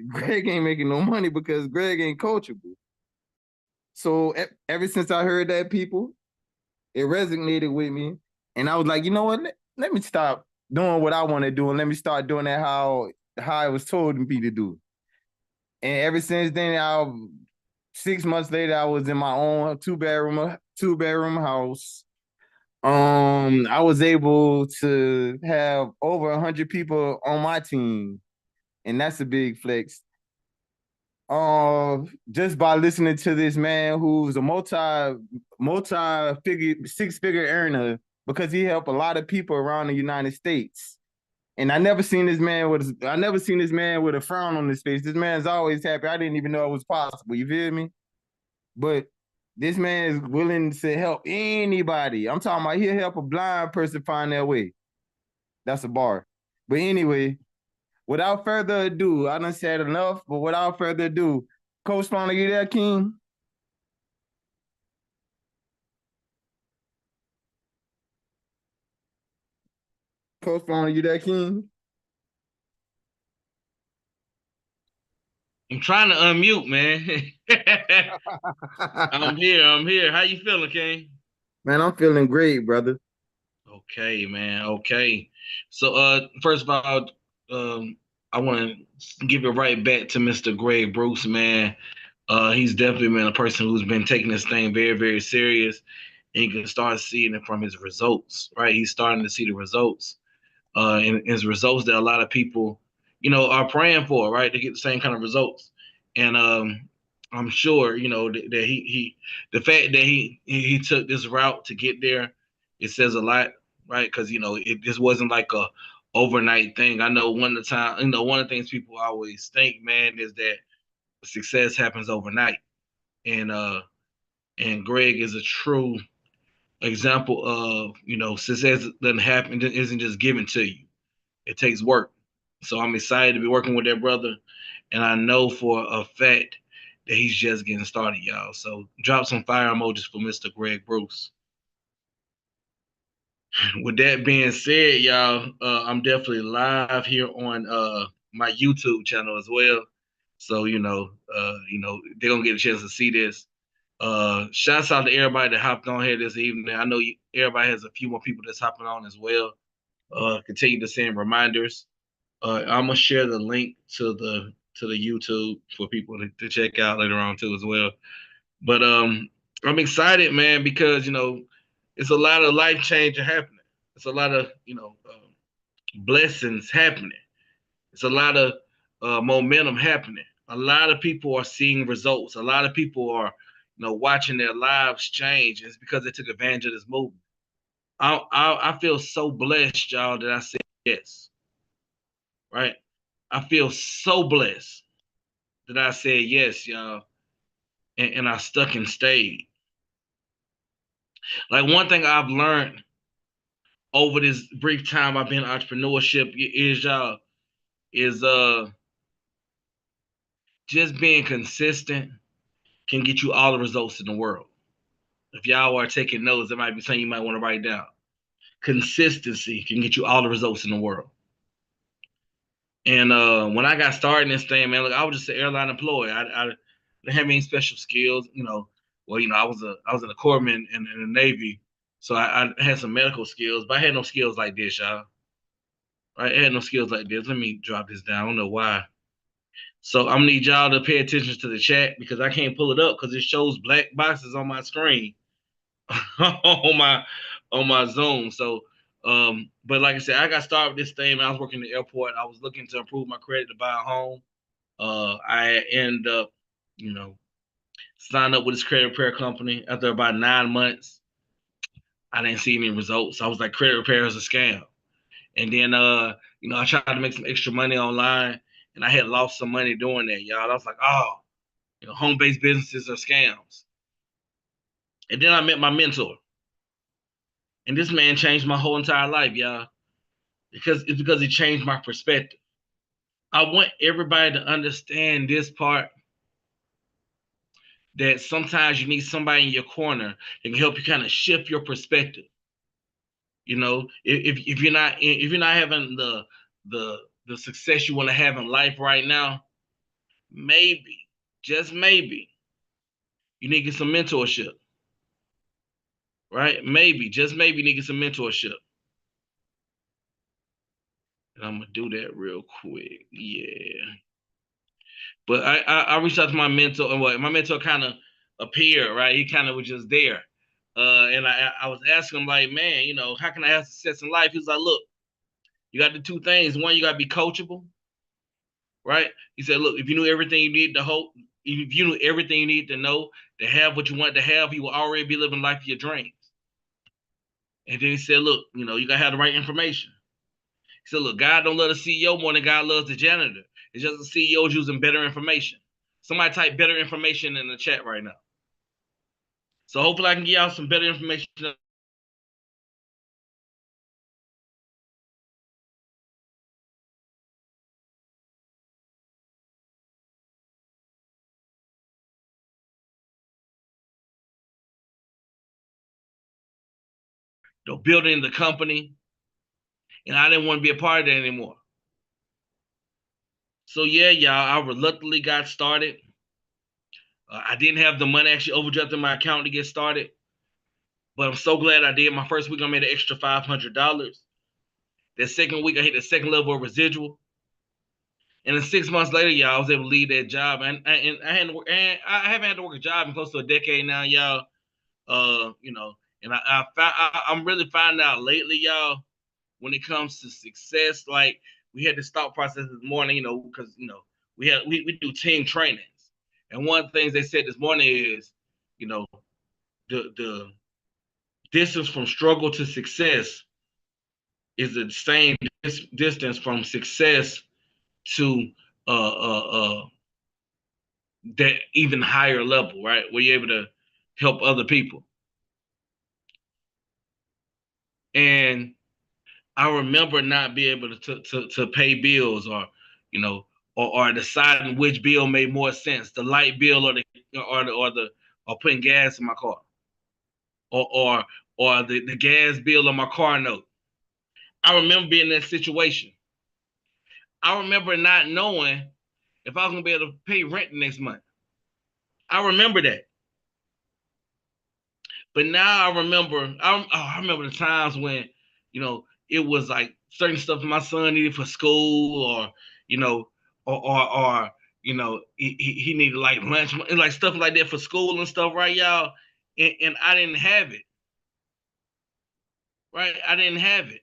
Greg ain't making no money because Greg ain't coachable. So ever since I heard that, people, it resonated with me, and I was like, you know what? Let me stop doing what I want to do, and let me start doing that how it was told me to do. And ever since then, 6 months later, I was in my own two bedroom house. I was able to have over 100 people on my team, and that's a big flex. Just by listening to this man who's a multi-figure, six-figure earner, because he helped a lot of people around the United States. And I never seen this man with a frown on his face. This man's always happy. I didn't even know it was possible. You feel me? But this man is willing to help anybody. I'm talking about he'll help a blind person find their way. That's a bar. But anyway, without further ado, I done said enough, but without further ado, Coach Spawner, you there, King? Coach Spawner, you there, King? I'm trying to unmute, man. I'm here. I'm here. How you feeling, King? Man, I'm feeling great, brother. Okay, man. Okay. So, first of all, I want to give it right back to Mr. Greg Bruce, man. He's definitely been a person who's been taking this thing very, very serious. And you can start seeing it from his results, right? He's starting to see the results, and his results that a lot of people, are praying for, right? To get the same kind of results. And I'm sure, that the fact that he took this route to get there, it says a lot, right? Because it just wasn't like a overnight thing. I know one of the things people always think, man, is that success happens overnight, and and Greg is a true example of success doesn't happen, it isn't just given to you. It takes work. So I'm excited to be working with that brother, and I know for a fact that he's just getting started, y'all. So drop some fire emojis for Mr. Greg Bruce. With that being said, y'all, I'm definitely live here on my YouTube channel as well. So they're gonna get a chance to see this. Shouts out to everybody that hopped on here this evening. I know everybody has a few more people that's hopping on as well. Continue to send reminders. I'm gonna share the link to the YouTube for people to check out later on too as well. But I'm excited, man, because it's a lot of life changing happening. It's a lot of blessings happening. It's a lot of momentum happening. A lot of people are seeing results. A lot of people are watching their lives change. It's because they took advantage of this movement. I feel so blessed, y'all, that I said yes. Right? I feel so blessed that I said yes, y'all, and I stuck and stayed. Like one thing I've learned over this brief time I've been in entrepreneurship is y'all is just being consistent can get you all the results in the world. If y'all are taking notes, that might be something you might want to write down. Consistency can get you all the results in the world. And when I got started in this thing, man, look, I was just an airline employee. I didn't have any special skills, Well, I was in the corpsman in the Navy, so I had some medical skills, but I had no skills like this, y'all. I had no skills like this. Let me drop this down. I don't know why. So I'm gonna need y'all to pay attention to the chat because I can't pull it up because it shows black boxes on my screen on my Zoom. So, but like I said, I got started with this thing. I was working in the airport. I was looking to improve my credit to buy a home. I ended up, you know, signed up with this credit repair company. After about 9 months, I didn't see any results. I was like, credit repair is a scam. And then, I tried to make some extra money online, and I had lost some money doing that, y'all. I was like, oh, home-based businesses are scams. And then I met my mentor, and this man changed my whole entire life, y'all, because he changed my perspective. I want everybody to understand this part that sometimes you need somebody in your corner that can help you kind of shift your perspective. If you're not having the the success you want to have in life right now, maybe, just maybe, you need to get some mentorship. Right? Maybe, just maybe, you need to get some mentorship. And I'm gonna do that real quick. Yeah. But I reached out to my mentor, and my mentor kind of appeared, right? He kind of was just there. And I was asking him, like, man, you know, how can I have success in life? He was like, look, you got the two things. One, you got to be coachable, right? He said, look, if you knew everything you need to hope, if you knew everything you need to know to have what you want to have, you will already be living life of your dreams. And then he said, look, you know, you got to have the right information. He said, look, God don't love the CEO more than God loves the janitor. It's just the CEO's using better information. Somebody type better information in the chat right now. So hopefully I can get y'all some better information. Building the company, and I didn't want to be a part of that anymore. So yeah, y'all, I reluctantly got started. I didn't have the money actually overdrafted in my account to get started, but I'm so glad I did. My first week, I made an extra $500. That second week, I hit the second level of residual, and then 6 months later, y'all, I was able to leave that job, and I hadn't work, and I haven't had to work a job in close to a decade now, y'all. You know, and I'm really finding out lately, y'all, when it comes to success, like we had this thought process this morning, you know, because you know we do team trainings, and one of the things they said this morning is, you know, the distance from struggle to success is the same distance from success to that even higher level, right? Where you're able to help other people. And I remember not being able to pay bills, or you know, or deciding which bill made more sense, the light bill or putting gas in my car, or the gas bill on my car note. I remember being in that situation. I remember not knowing if I was gonna be able to pay rent the next month. I remember that. But now I remember the times when, you know, it was like certain stuff my son needed for school, or, you know, or you know, he needed like lunch, like stuff like that for school and stuff, right, y'all? And I didn't have it. Right? I didn't have it.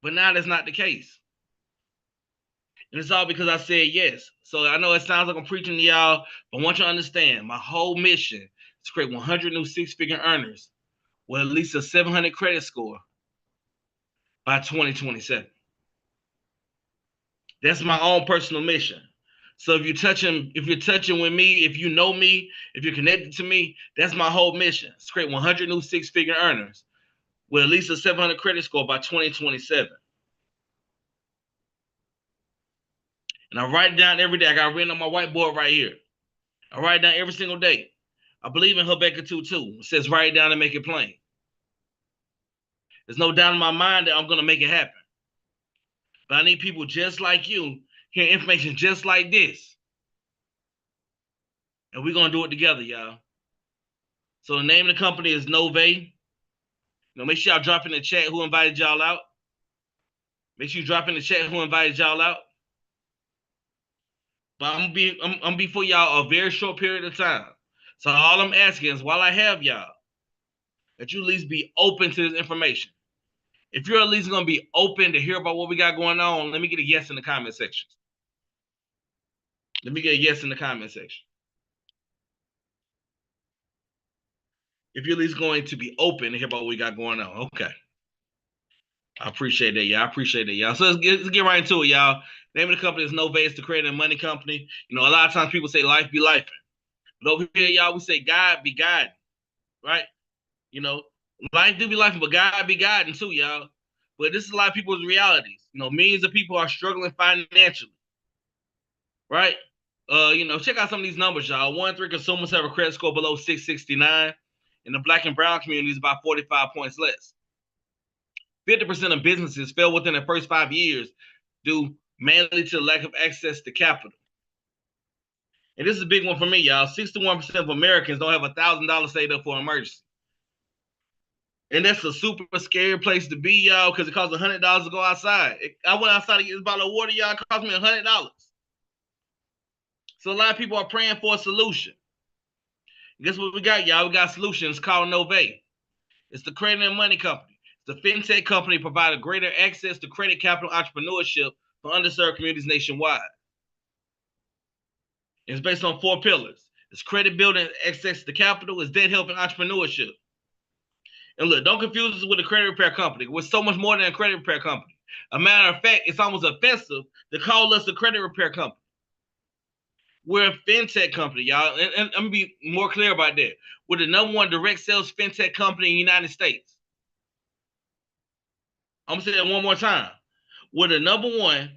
But now that's not the case. And it's all because I said yes. So I know it sounds like I'm preaching to y'all, but I want you to understand my whole mission is to create 100 new six-figure earners with at least a 700 credit score by 2027. That's my own personal mission. So if you're touching with me, if you know me, if you're connected to me, that's my whole mission. It's create 100 new six-figure earners with at least a 700 credit score by 2027. And I write it down every day. I got it written on my whiteboard right here. I write it down every single day. I believe in Habakkuk 2:2. It says, write it down and make it plain. There's no doubt in my mind that I'm going to make it happen. But I need people just like you hearing information just like this. And we're going to do it together, y'all. So the name of the company is Nove. You know, make sure y'all drop in the chat who invited y'all out. Make sure you drop in the chat who invited y'all out. But I'm gonna be for y'all a very short period of time. So all I'm asking is, while I have y'all, that you at least be open to this information. If you're at least gonna be open to hear about what we got going on, let me get a yes in the comment section. Let me get a yes in the comment section. If you're at least going to be open to hear about what we got going on, okay. I appreciate that, y'all. I appreciate that, y'all. So let's get right into it, y'all. Name of the company is Nove. It's the creative money company. You know, a lot of times people say life be life. But over here, y'all, we say God be God, right? You know, life do be life, but God be God too, y'all. But this is a lot of people's realities. You know, millions of people are struggling financially, right? You know, check out some of these numbers, y'all. 1 in 3 consumers have a credit score below 669. In the Black and brown community, is about 45 points less. 50% of businesses fail within the first 5 years due mainly to the lack of access to capital. And this is a big one for me, y'all. 61% of Americans don't have $1,000 saved up for an emergency. And that's a super scary place to be, y'all, because it costs $100 to go outside. I went outside to get a bottle of water, y'all. It cost me $100. So a lot of people are praying for a solution. Guess what we got, y'all? We got solutions called Nové. It's the credit and money company. It's the fintech company providing greater access to credit capital entrepreneurship for underserved communities nationwide. It's based on 4 pillars. It's credit building, access to capital. It's debt help and entrepreneurship. And look, don't confuse us with a credit repair company. We're so much more than a credit repair company. A matter of fact, it's almost offensive to call us a credit repair company. We're a fintech company, y'all. And I'm going to be more clear about that. We're the #1 direct sales fintech company in the United States. I'm going to say that one more time. We're the #1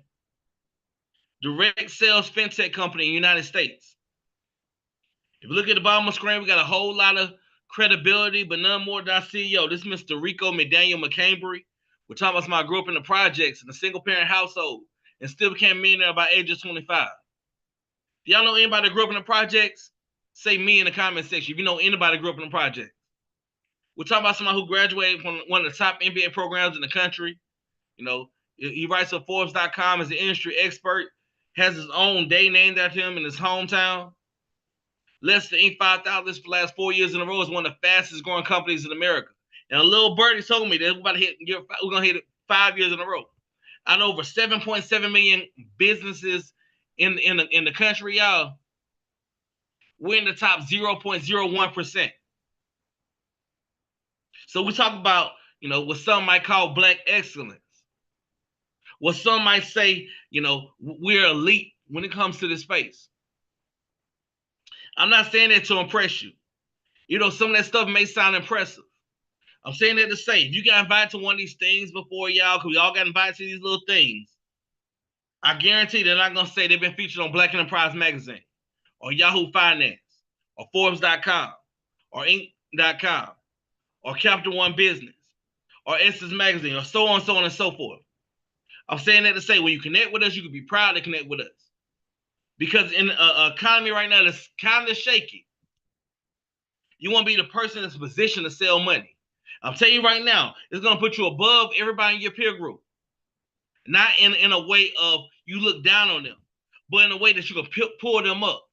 direct sales fintech company in the United States. If you look at the bottom of the screen, we got a whole lot of credibility, but none more than our CEO. This is Mr. Rico McDaniel McCambry. We're talking about somebody who grew up in the projects in a single-parent household and still became a millionaire by age of 25. Do y'all know anybody that grew up in the projects? Say me in the comment section if you know anybody that grew up in the projects. We're talking about somebody who graduated from one of the top MBA programs in the country. You know, he writes for Forbes.com as an industry expert, has his own day named after him in his hometown. Lester Inc. 5,000 for the last 4 years in a row is one of the fastest growing companies in America. And a little birdie told me that we're going to hit it 5 years in a row. I know over 7.7 million businesses in the country, y'all. We're in the top 0.01%. So we talk about, you know, what some might call Black excellence. What some might say, you know, we're elite when it comes to this space. I'm not saying that to impress you. You know, some of that stuff may sound impressive. I'm saying that to say, if you got invited to one of these things before, y'all, because we all got invited to these little things, I guarantee they're not going to say they've been featured on Black Enterprise Magazine or Yahoo Finance or Forbes.com or Inc.com or Capital One Business or Essence Magazine or so on and so forth. I'm saying that to say, when you connect with us, you can be proud to connect with us. Because in an economy right now that's kind of shaky, you want to be the person that's positioned to sell money. I'm telling you right now, it's going to put you above everybody in your peer group. Not in a way of you look down on them, but in a way that you can pull them up.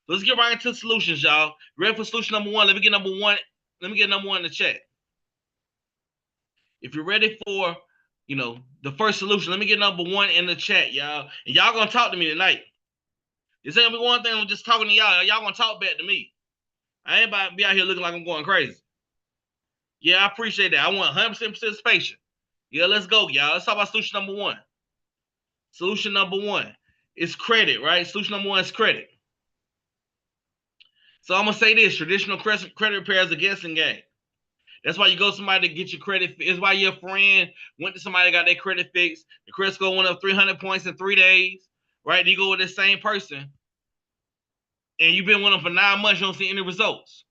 Let's get right into solutions, y'all. Ready for solution number 1? Let me get number 1. Let me get number 1 in the chat. If you're ready for, you know, the first solution, let me get number 1 in the chat, y'all. And y'all gonna talk to me tonight. This ain't gonna be one thing. I'm just talking to y'all. Y'all gonna talk back to me. I ain't about to be out here looking like I'm going crazy. Yeah, I appreciate that. I want 100% participation. Yeah, let's go, y'all. Let's talk about solution number 1. Solution number 1 is credit, right? Solution number 1 is credit. So I'm gonna say this: traditional credit repair is a guessing game. That's why you go to somebody to get your credit. It's why your friend went to somebody that got their credit fixed. The credit score went up 300 points in 3 days, right? You go with the same person, and you've been with them for 9 months. You don't see any results.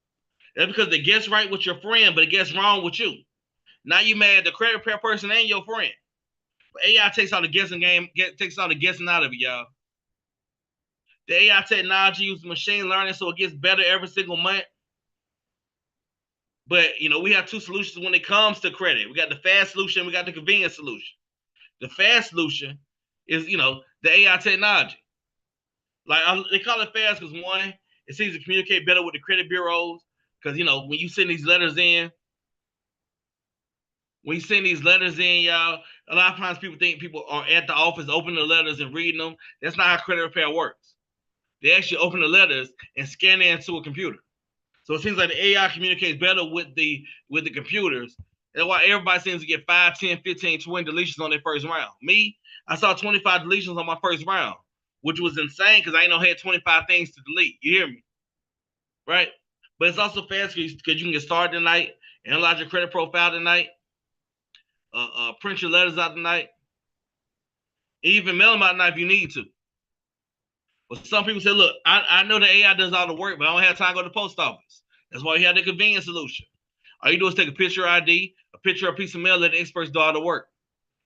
That's because they guess right with your friend, but it gets wrong with you. Now you mad at the credit repair person and your friend. But AI takes all the guessing game, takes all the guessing out of it, y'all. The AI technology uses machine learning, so it gets better every single month. But, you know, we have 2 solutions when it comes to credit. We got the fast solution, we got the convenient solution. The fast solution is, you know, the AI technology. Like, they call it fast because, 1, it seems to communicate better with the credit bureaus. Because, you know, when you send these letters in, y'all, a lot of times people think people are at the office opening the letters and reading them. That's not how credit repair works. They actually open the letters and scan it into a computer. So it seems like the AI communicates better with the computers. That's why everybody seems to get 5, 10, 15, 20 deletions on their first round. Me, I saw 25 deletions on my first round, which was insane because I ain't know I had 25 things to delete. You hear me? Right? But it's also fast because you can get started tonight, analyze your credit profile tonight, print your letters out tonight, even mail them out tonight if you need to. But some people say, look, I know the AI does all the work, but I don't have time to go to the post office. That's why we have the convenient solution. All you do is take a picture of ID, a picture of a piece of mail, let the experts do all the work.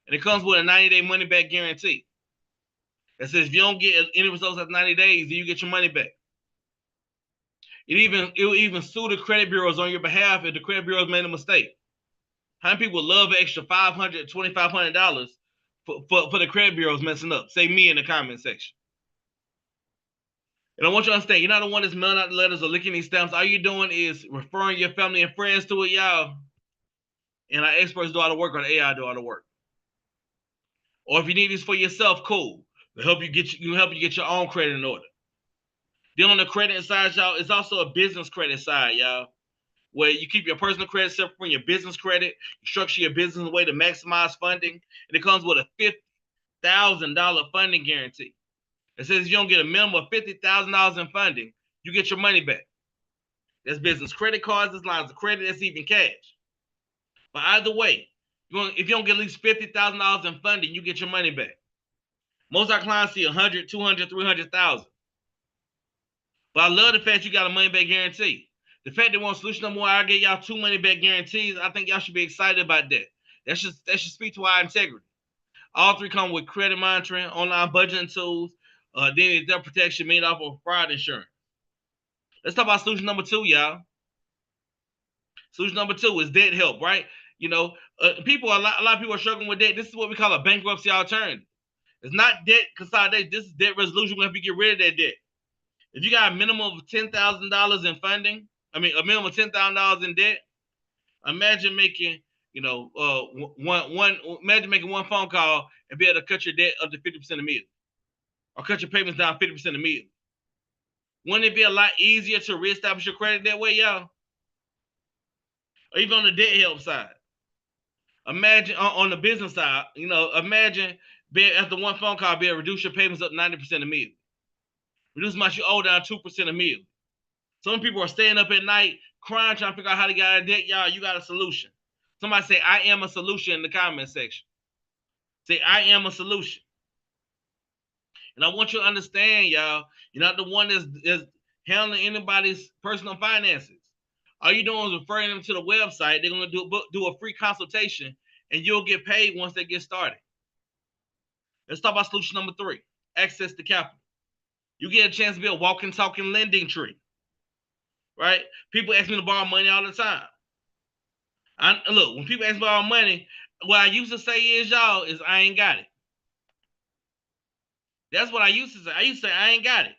And it comes with a 90-day money back guarantee. It says if you don't get any results after 90 days, then you get your money back. It will even sue the credit bureaus on your behalf if the credit bureaus made a mistake. How many people love an extra $500, $2,500 for the credit bureaus messing up? Say me in the comment section. And I want you to understand, you're not the one that's mailing out the letters or licking these stamps. All you're doing is referring your family and friends to it, y'all. And our experts do all the work, or the AI do all the work. Or if you need this for yourself, cool. It'll help you get your own credit in order. Then on the credit side, y'all, it's also a business credit side, y'all, where you keep your personal credit separate from your business credit. You structure your business in a way to maximize funding, and it comes with a $50,000 funding guarantee. It says if you don't get a minimum of $50,000 in funding, you get your money back. That's business credit cards, that's lines of credit, that's even cash. But either way, if you don't get at least $50,000 in funding, you get your money back. Most of our clients see 100, 200, 300,000. But I love the fact you got a money back guarantee. The fact they want solution number one, I get y'all 2 money back guarantees. I think y'all should be excited about that. That should speak to our integrity. All 3 come with credit monitoring, online budgeting tools, then debt protection made off of fraud insurance. Let's talk about solution number 2, y'all. Solution number 2 is debt help, right? You know, a lot of people are struggling with debt. This is what we call a bankruptcy alternative. It's not debt consolidation. This is debt resolution. We have to get rid of that debt. If you got a minimum of $10,000 in funding, a minimum of $10,000 in debt, imagine making, imagine making one phone call and be able to cut your debt up to 50% immediately, or cut your payments down 50% immediately. Wouldn't it be a lot easier to reestablish your credit that way, y'all? Or even on the debt help side. Imagine on the business side, imagine being after one phone call, be able to reduce your payments up 90% immediately. Reduce much you owe down 2% immediately. Some people are staying up at night crying, trying to figure out how to get out of debt. Y'all, you got a solution. Somebody say, I am a solution in the comment section. Say, I am a solution. And I want you to understand, y'all, you're not the one that's handling anybody's personal finances. All you're doing is referring them to the website. They're going to do a free consultation, and you'll get paid once they get started. Let's talk about solution number 3, access to capital. You get a chance to be a walking, talking lending tree, right? People ask me to borrow money all the time. Look, when people ask me to borrow money, what I used to say is, y'all, is I ain't got it. That's what I used to say. I used to say I ain't got it.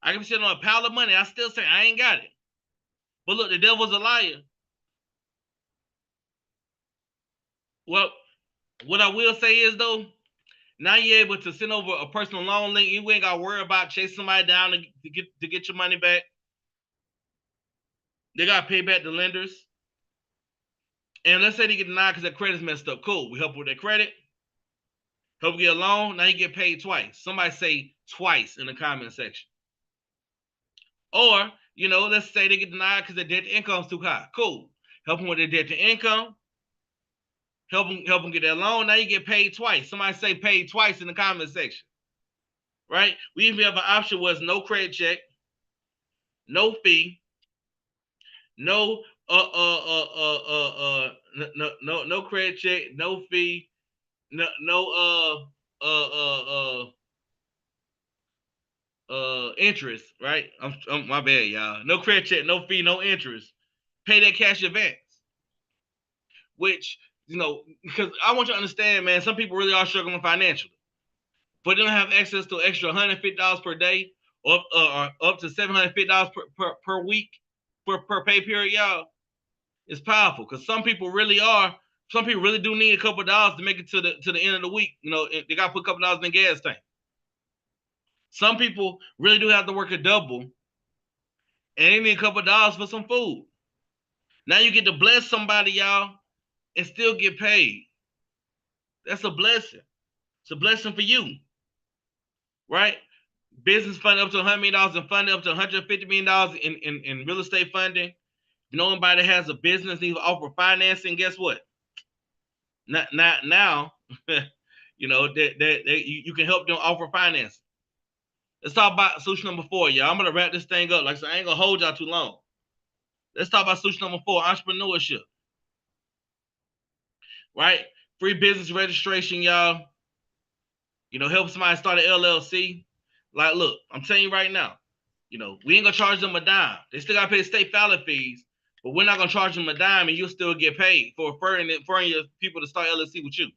I can be sitting on a pile of money. I still say I ain't got it. But look, the devil's a liar. Well, what I will say is, though, now you're able to send over a personal loan link. You ain't got to worry about chasing somebody down to get your money back. They got to pay back the lenders. And let's say they get denied because their credit's messed up. Cool. We help with their credit. Help get a loan. Now you get paid twice. Somebody say twice in the comment section. Or, let's say they get denied because their debt to income is too high. Cool. Help them with their debt to income. Help them get that loan. Now you get paid twice. Somebody say paid twice in the comment section. Right? We even have an option where it's no credit check, no fee, no credit check, no fee, interest, right? I'm my bad, y'all. No credit check, no fee, no interest. Pay that cash advance. Which, because I want you to understand, man, some people really are struggling financially. But they don't have access to extra $150 per day or up to $750 per week per pay period, y'all. It's powerful because some people really do need a couple of dollars to make it to the end of the week. They got to put a couple of dollars in the gas tank. Some people really do have to work a double, and they need a couple of dollars for some food. Now you get to bless somebody, y'all, and still get paid. That's a blessing. It's a blessing for you, right? Business funding up to $100 million and funding up to $150 million in real estate funding. If you know anybody that has a business needs to offer financing, guess what? Now, you can help them offer financing. Let's talk about solution number 4, y'all. I'm gonna wrap this thing up. Like I said, I ain't gonna hold y'all too long. Let's talk about solution number 4, entrepreneurship. Right? Free business registration, y'all. You know, help somebody start an LLC. Like, look, I'm telling you right now, you know, we ain't gonna charge them a dime. They still gotta pay the state filing fees, but we're not gonna charge them a dime, and you'll still get paid for referring your people to start LLC with you.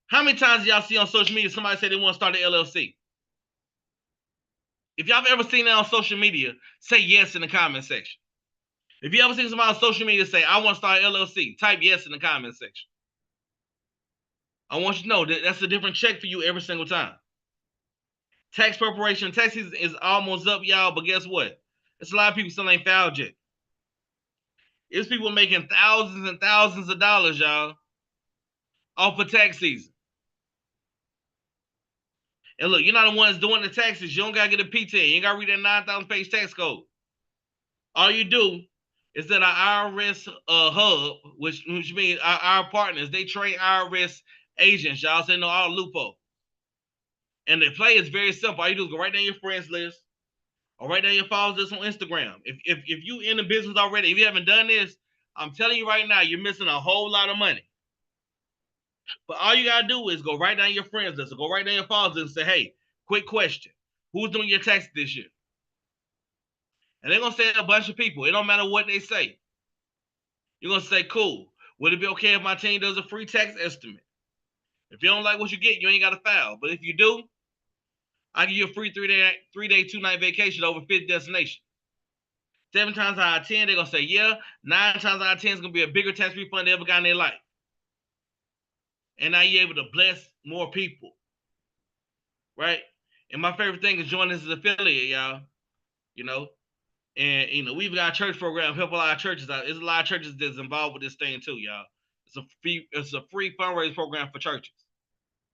How many times do y'all see on social media somebody say they want to start an LLC? If y'all have ever seen that on social media, say yes in the comment section. If you ever seen somebody on social media say, I want to start an LLC, type yes in the comment section. I want you to know that that's a different check for you every single time. Tax preparation, tax season is almost up, y'all, but guess what? There's a lot of people still ain't filed yet. There's people making thousands and thousands of dollars, y'all, off of tax season. And look, you're not the ones doing the taxes. You don't got to get a PTA. You ain't got to read that 9,000-page tax code. All you do is that our IRS hub, which means our partners, they train IRS agents, y'all, so they know all the loophole. And the play is very simple. All you do is go right down your friends list, or right down your followers list on Instagram. If you in the business already, if you haven't done this, I'm telling you right now, you're missing a whole lot of money. But all you gotta do is go right down your friends list, or go right down your followers list and say, hey, quick question. Who's doing your taxes this year? And they're gonna say a bunch of people. It don't matter what they say. You're gonna say, cool. Would it be okay if my team does a free tax estimate? If you don't like what you get, you ain't gotta file. But if you do, I give you a free 3-day, 2-night vacation over 50 destinations. 7 times out of 10, they're gonna say yeah. 9 times out of 10 is gonna be a bigger tax refund they ever got in their life. And now you're able to bless more people, right? And my favorite thing is joining this as affiliate, y'all. You know, and you know we've got a church program help a lot of churches out. There's a lot of churches that's involved with this thing too, y'all. It's a free fundraising program for churches.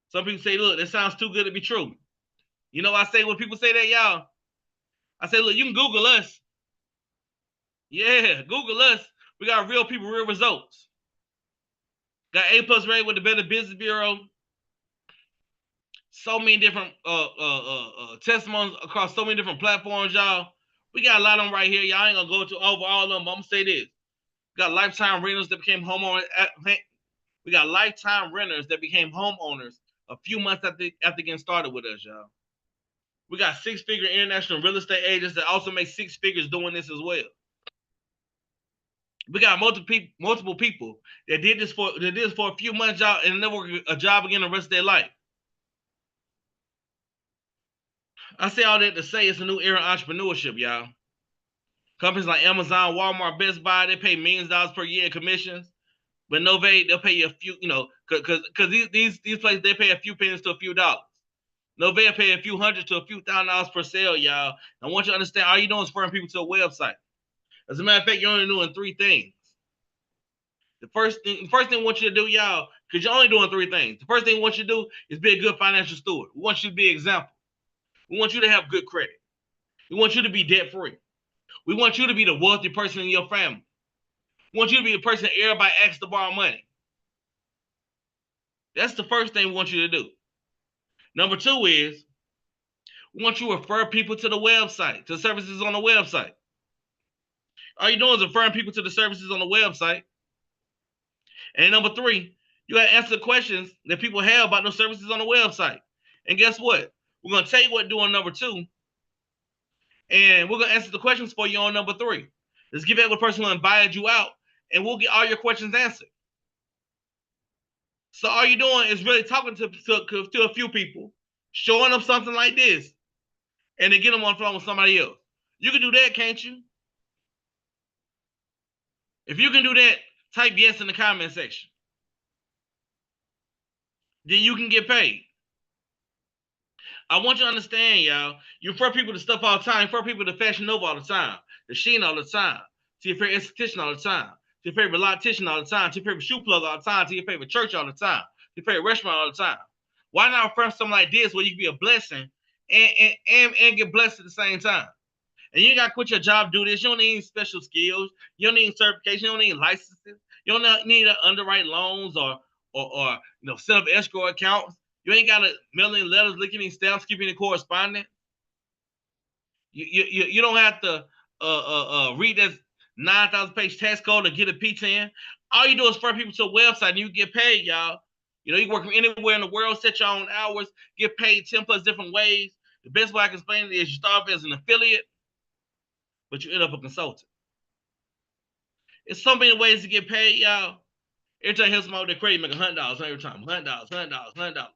Some people say, look, this sounds too good to be true. You know, I say when people say that, y'all, I say, look, you can Google us. Yeah, Google us. We got real people, real results. Got A+ rated with the Better Business Bureau. So many different testimonies across so many different platforms, y'all. We got a lot of them right here. Y'all ain't gonna go over all of them, but I'm gonna say this. We got lifetime renters that became homeowners. We got lifetime renters that became homeowners a few months after getting started with us, y'all. We got 6-figure international real estate agents that also make 6 figures doing this as well. We got multiple people that did this for a few months, y'all, and never work a job again the rest of their life. I say all that to say it's a new era of entrepreneurship, y'all. Companies like Amazon, Walmart, Best Buy, they pay millions of dollars per year in commissions. But Novate, they'll pay you a few, you know, because these places, they pay a few pennies to a few dollars. Novate pay a few hundred to a few $1,000s per sale, y'all. I want you to understand, all you're doing is referring people to a website. As a matter of fact, you're only doing 3 things. The first thing we want you to do, y'all, because you're only doing 3 things. The first thing we want you to do is be a good financial steward. We want you to be an example. We want you to have good credit. We want you to be debt free. We want you to be the wealthy person in your family. We want you to be the person everybody asks to borrow money. That's the first thing we want you to do. Number 2 is we want you to refer people to the website, to services on the website. All you're doing is referring people to the services on the website. And number 3, you got to answer questions that people have about those services on the website. And guess what? We're going to tell you what to do on number 2. And we're going to answer the questions for you on number 3. Let's give that the person who invited you out, and we'll get all your questions answered. So all you're doing is really talking to a few people, showing them something like this, and then get them on the phone with somebody else. You can do that, can't you? If you can do that, type yes in the comment section. Then you can get paid. I want you to understand, y'all. You refer people to stuff all the time. You refer people to Fashion Nova all the time, to Shein all the time, to your favorite esthetician all the time, to your favorite loctician all the time, to your favorite shoe plug all the time, to your favorite church all the time, to your favorite restaurant all the time. Why not refer something like this where you can be a blessing and get blessed at the same time? And you ain't got to quit your job to do this. You don't need any special skills. You don't need certification. You don't need licenses. You don't need to underwrite loans or set up escrow accounts. You ain't got to mail in letters, lick any stamps, keep any correspondence. You don't have to read that 9,000-page tax code to get a P10. All you do is refer people to a website and you get paid, y'all. You know, you work from anywhere in the world, set your own hours, get paid 10 plus different ways. The best way I can explain it is you start off as an affiliate, but you end up a consultant. It's so many ways to get paid, y'all. Every time I hear somebody with their credit, make $100 every time. $100.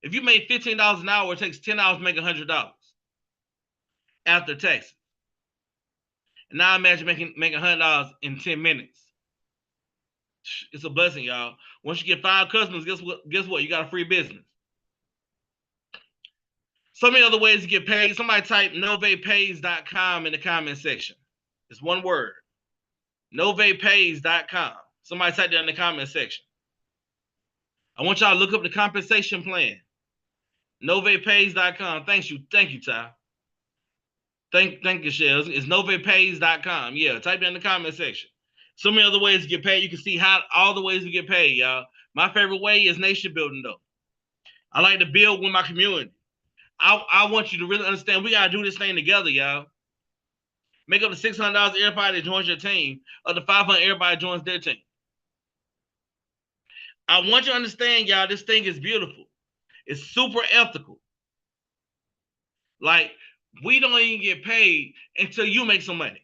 If you make $15 an hour, it takes 10 hours to make $100 after taxes. And now imagine making $100 in 10 minutes. It's a blessing, y'all. Once you get 5 customers, guess what? You got a free business. So many other ways to get paid. Somebody type novapepays.com in the comment section. It's one word. novapepays.com. Somebody type that in the comment section. I want y'all to look up the compensation plan. novapepays.com. Thank you, Ty. Thank you, Shell. It's novapepays.com. Yeah, type that in the comment section. So many other ways to get paid. You can see how all the ways we get paid, y'all. My favorite way is nation building, though. I like to build with my community. I want you to really understand we got to do this thing together, y'all. Make up the $600 everybody that joins your team, or the $500 everybody joins their team. I want you to understand, y'all, this thing is beautiful. It's super ethical. Like, we don't even get paid until you make some money.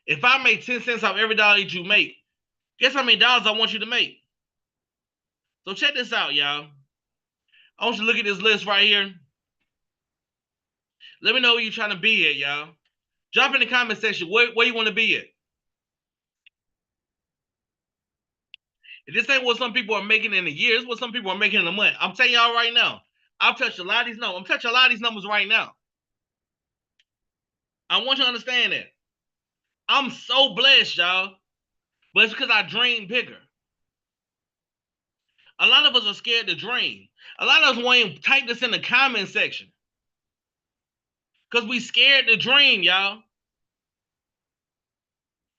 If I make 10 cents off every dollar that you make, guess how many dollars I want you to make? So check this out, y'all. I want you to look at this list right here. Let me know where you're trying to be at, y'all. Drop in the comment section where you want to be at. If this ain't what some people are making in a year, it's what some people are making in a month. I'm telling y'all right now. I've touched a lot of these numbers. I'm touching a lot of these numbers right now. I want you to understand that. I'm so blessed, y'all. But it's because I dream bigger. A lot of us are scared to dream. A lot of us won't even type this in the comment section. Because we scared to dream, y'all.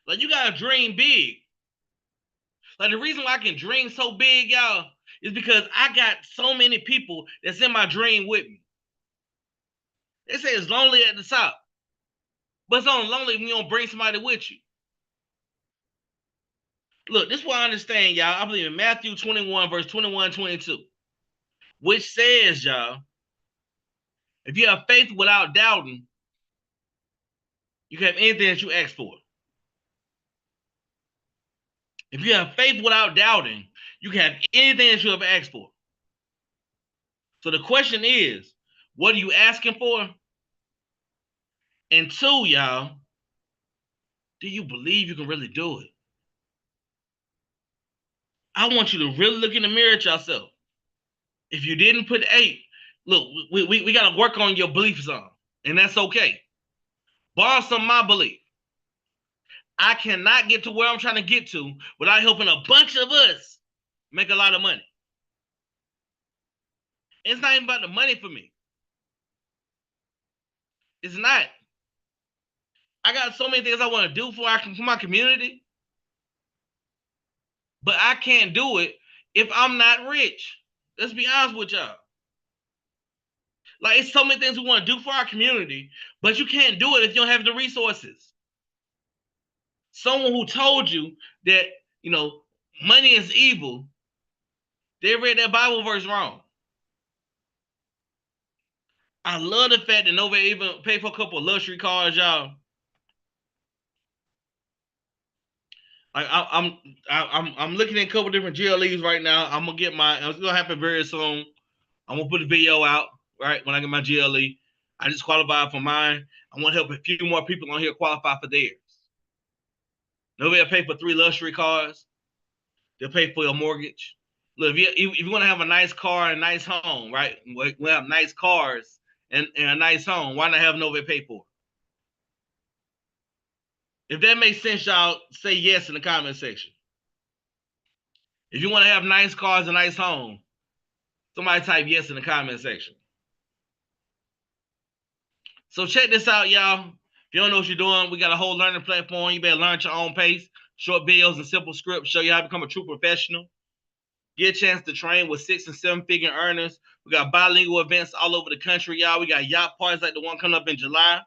Like, you got to dream big. Like, the reason why I can dream so big, y'all, is because I got so many people that's in my dream with me. They say it's lonely at the top. But it's only lonely when you don't bring somebody with you. Look, this is what I understand, y'all. I believe in Matthew 21, verse 21, 22. Which says, y'all, if you have faith without doubting, you can have anything that you ask for. If you have faith without doubting, you can have anything that you have asked for. So the question is, what are you asking for? And 2, y'all, do you believe you can really do it? I want you to really look in the mirror at yourself. If you didn't put 8, look, we got to work on your belief zone, and that's okay. Borrow some of my belief. I cannot get to where I'm trying to get to without helping a bunch of us make a lot of money. It's not even about the money for me. It's not. I got so many things I want to do for my community, but I can't do it if I'm not rich. Let's be honest with y'all. Like, it's so many things we want to do for our community, but you can't do it if you don't have the resources. Someone who told you that, you know, money is evil, they read that Bible verse wrong. I love the fact that nobody even paid for a couple of luxury cars, y'all. I'm looking at a couple different GLEs right now. I'm gonna get it's gonna happen very soon. I'm gonna put a video out right when I get my GLE. I just qualified for mine. I want to help a few more people on here qualify for theirs. Nobody will pay for 3 luxury cars. They'll pay for your mortgage. Look, if you want to have a nice car and a nice home, right? We have nice cars and a nice home. Why not have nobody pay for it? If that makes sense, y'all, say yes in the comment section. If you want to have nice cars and a nice home, somebody type yes in the comment section. So check this out, y'all. If you don't know what you're doing, we got a whole learning platform. You better learn at your own pace. Short videos and simple scripts show you how to become a true professional. Get a chance to train with 6 and 7 figure earners. We got bilingual events all over the country, y'all. We got yacht parties like the one coming up in July.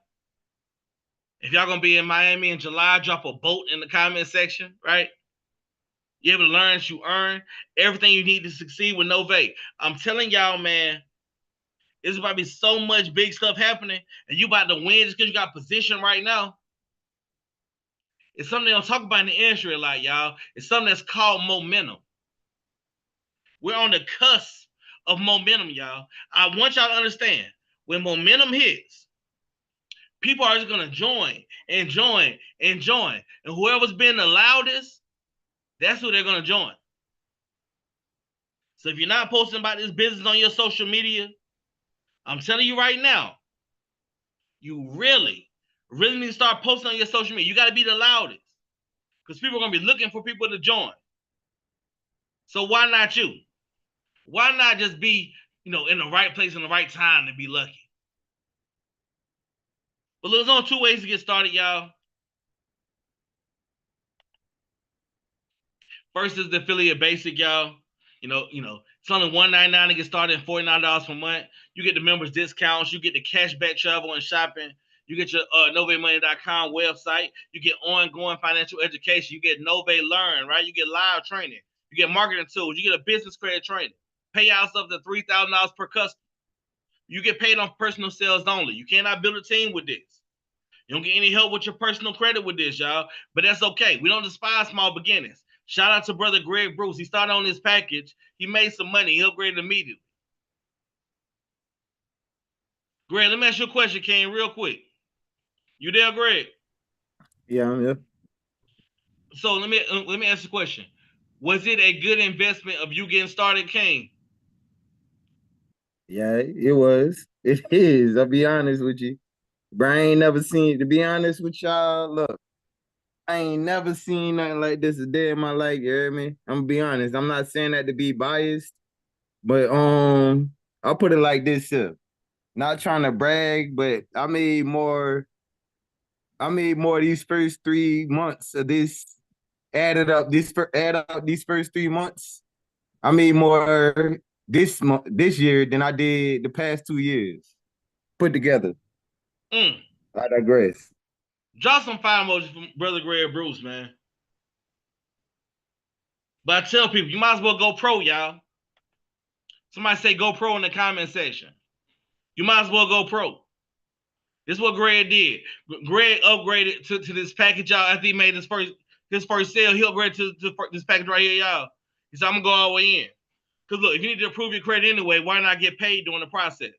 If y'all gonna be in Miami in July, drop a boat in the comment section, right? You're able to learn as you earn. Everything you need to succeed with Novate. I'm telling y'all, man, there's about to be so much big stuff happening, and you about to win just because you got position right now. It's something they don't talk about in the industry a lot, y'all. It's something that's called momentum. We're on the cusp of momentum, y'all. I want y'all to understand, when momentum hits, people are just going to join and join and join. And whoever's been the loudest, that's who they're going to join. So if you're not posting about this business on your social media, I'm telling you right now, you really need to start posting on your social media. You got to be the loudest, because people are going to be looking for people to join. So why not you? Why not just be, in the right place in the right time to be lucky? But there's only 2 ways to get started, y'all. First is the affiliate basic, y'all. It's only $199 to get started and $49 per month. You get the members discounts. You get the cashback travel and shopping. You get your NovateMoney.com website. You get ongoing financial education. You get Novate Learn, right? You get live training. You get marketing tools. You get a business credit training. Payouts up to $3,000 per customer. You get paid on personal sales only. You cannot build a team with this. You don't get any help with your personal credit with this, y'all. But that's okay. We don't despise small beginnings. Shout out to brother Greg Bruce. He started on this package. He made some money. He upgraded immediately. Greg, let me ask you a question, King, real quick. You there, Greg? Yeah, I'm here. So let me ask you a question. Was it a good investment of you getting started, King? Yeah, it was. It is. I'll be honest with you. But I ain't never seen, to be honest with y'all, look, I ain't never seen nothing like this a day in my life, you hear me? I'm gonna be honest. I'm not saying that to be biased, but I'll put it like this here. Not trying to brag, but I made more these first 3 months of this, add up these first 3 months. I made more this year than I did the past 2 years put together. I digress. Drop some fire emojis from brother Greg Bruce, man. But I tell people, you might as well go pro, y'all. Somebody say go pro in the comment section. You might as well go pro. This is what Greg did. Greg upgraded to this package, y'all. After he made his first sale, he upgraded to this package right here, y'all. He said, I'm going to go all the way in. Because look, if you need to improve your credit anyway, why not get paid during the process?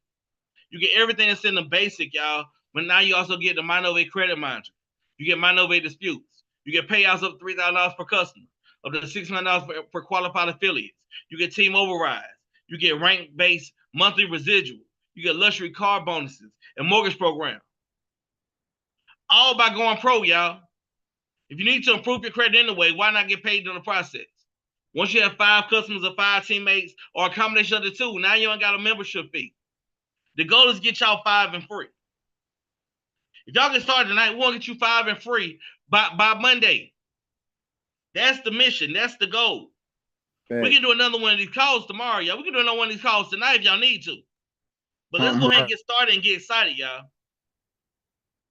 You get everything that's in the basic, y'all. But now you also get the MyNovate Credit Monitor. You get MyNovate Disputes. You get payouts up to $3,000 per customer, up to $600 for qualified affiliates. You get team overrides. You get rank-based monthly residual. You get luxury car bonuses and mortgage program. All by going pro, y'all. If you need to improve your credit anyway, why not get paid during the process? Once you have 5 customers or 5 teammates or a combination of the two, now you ain't got a membership fee. The goal is to get y'all 5 and free. If y'all get started tonight, we want to get you 5 and free by Monday. That's the mission. That's the goal. Right. We can do another one of these calls tomorrow, y'all. We can do another one of these calls tonight if y'all need to. But let's go ahead and get started and get excited, y'all.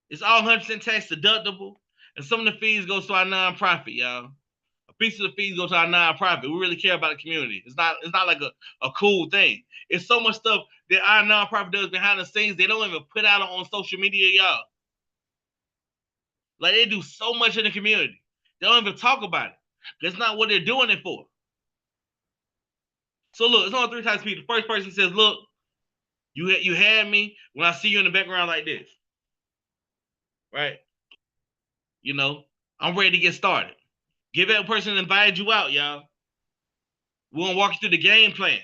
It's all 100% tax deductible, and some of the fees goes to our nonprofit, y'all. A piece of the fees goes to our nonprofit. We really care about the community. It's not like a cool thing. It's so much stuff that our nonprofit does behind the scenes. They don't even put out on social media, y'all. Like, they do so much in the community. They don't even talk about it. That's not what they're doing it for. So look, it's only 3 types of people. The first person says, look, you had me when I see you in the background like this. Right? I'm ready to get started. Give that person that invited you out, y'all. We're going to walk you through the game plan.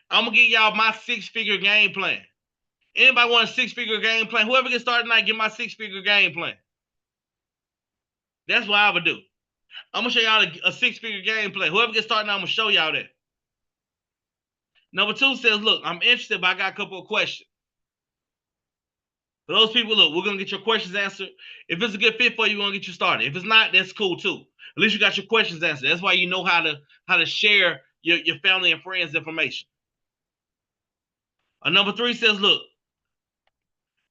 I'm going to give y'all my 6-figure game plan. Anybody want a 6-figure game plan? Whoever gets started tonight, get my 6-figure game plan. That's what I would do. I'm going to show y'all a 6-figure game plan. Whoever gets started now, I'm going to show y'all that. Number 2 says, look, I'm interested, but I got a couple of questions. For those people, look, we're going to get your questions answered. If it's a good fit for you, we're going to get you started. If it's not, that's cool too. At least you got your questions answered. That's why you know how to share your family and friends information. Number 3 says, look,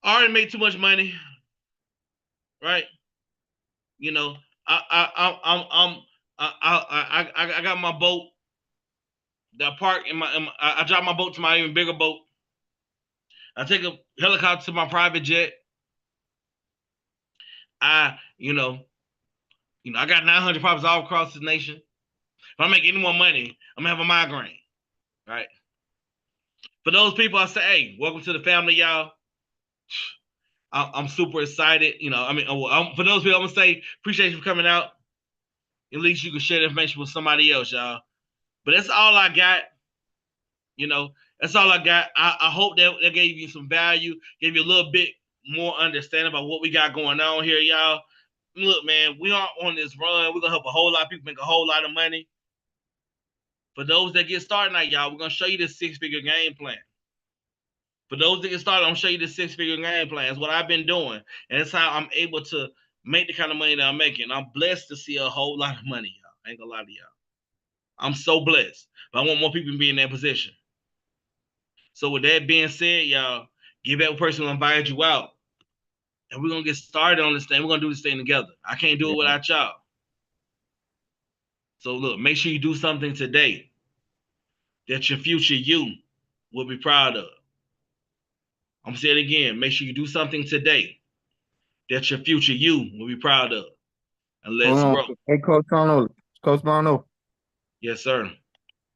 I already made too much money, right? You know, I got my boat. I park I drive my boat to my even bigger boat. I take a helicopter to my private jet. I got 900 properties all across the nation. If I make any more money, I'm gonna have a migraine, right? For those people, I say, hey, welcome to the family, y'all. I'm super excited. For those people, I'm gonna say, appreciate you for coming out. At least you can share the information with somebody else, y'all. But that's all I got. That's all I got. I hope that gave you some value, gave you a little bit more understanding about what we got going on here, y'all. Look, man, we aren't on this run. We're gonna help a whole lot of people make a whole lot of money. For those that get started now, y'all, we're gonna show you this 6-figure game plan. For those that get started, I'm gonna show you this 6-figure game plan. It's what I've been doing, and it's how I'm able to make the kind of money that I'm making. I'm blessed to see a whole lot of money, y'all. I ain't gonna lie to y'all. I'm so blessed, but I want more people to be in that position. So with that being said, y'all, give that person who invited you out, and we're gonna get started on this thing. We're gonna do this thing together. I can't do it without y'all. So look, make sure you do something today that your future you will be proud of. I'm gonna say it again. Make sure you do something today that your future you will be proud of. And let's grow. Hey, Coach Bono. Yes, sir.